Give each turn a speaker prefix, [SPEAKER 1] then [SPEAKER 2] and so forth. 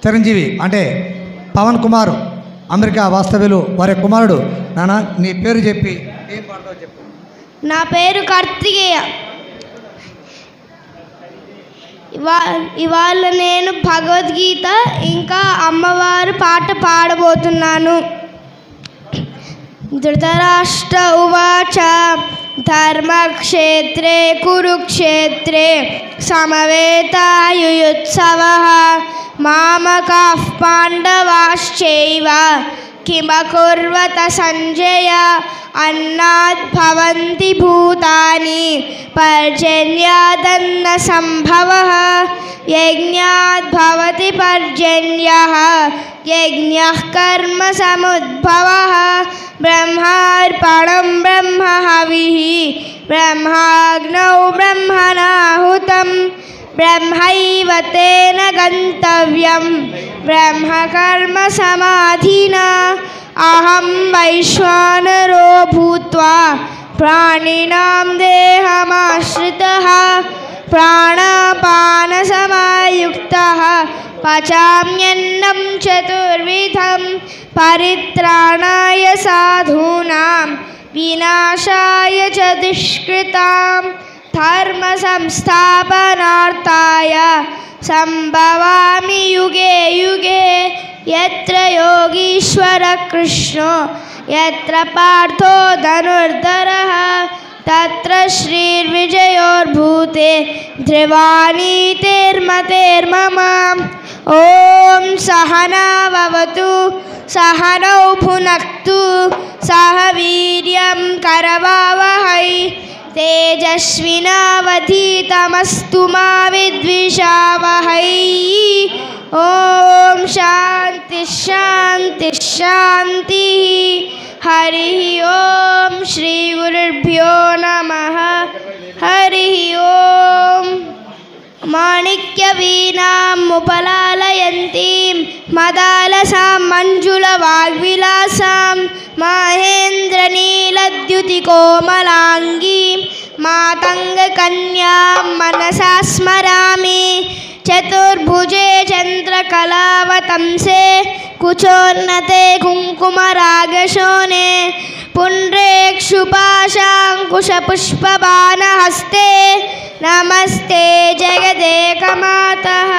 [SPEAKER 1] చిరంజీవి అంటే పవన్ కుమార్ అమెరికా వాస్తవ్యులు వారి కుమారుడు. నాన్న నీ పేరు చెప్పి ఏం పాడతావు చెప్పు.
[SPEAKER 2] నా పేరు కార్తికేయ. ఇవాళ నేను భగవద్గీత ఇంకా అమ్మవారు పాట పాడబోతున్నాను. ధృతరాష్ట్ర ఉవాచ ధర్మక్షేత్రే కురుక్షేత్రే సమవేతాయుయుత్సవః మామకాః పాండవాశ్చైవ కిమకుర్వత సంజయ అన్నాద్ భవంతి భూతాని పర్జన్యాదన్న సంభవః యజ్ఞాద్ భవతి పర్జన్యః యజ్ఞః కర్మ సముద్భవః బ్రహ్మార్పణం బ్రహ్మ హవిః బ్రహ్మాగ్నౌ బ్రహ్మణాహుతం బ్రహ్మైవ తేన గంతవ్యం బ్రహ్మకర్మ సమాధినా అహం వైశ్వానరో భూత్వా ప్రాణినాం దేహమాశ్రితః ప్రాణాపానసమాయుక్తః పచామ్యన్నం చతుర్విధం పరిత్రాణాయ సాధూనాం వినాశాయ చ దుష్కృతాం ధర్మ సంస్థాపనార్థాయ సంభవామి యుగే యుగే యత్ర యోగీశ్వర కృష్ణో యత్ర పార్థో ధనుర్ధరః తత్ర శ్రీర్విజయోర్భూతే ధ్రువానీతిర్మతేర్మమ. ఓం సహనావతు సహనౌ భునక్తు సహ వీర్యం కరవావహై తేజస్వినావధీతమస్తు మా విద్విషావహై. ఓం శాంతి శాంతి శాంతి. హరి ఓం శ్రీ గురుభ్యో నమః. హరి ఓం. మాణిక్య వీణాం ఉపలాలయంతీం మదాలసాం మంజుల వాగ్విలాసాం మహేంద్ర నీలద్యుతి కోమలాంగీం మాతంగ కన్యాం మనసా స్మరామి. చతుర్భుజే చంద్రకళావతంసే కుచోన్నతే కుంకుమరాగశోనే పుండ్రేక్షుపాశాంకుశపుష్పబాణహస్తే నమస్తే జగదేకమాతః.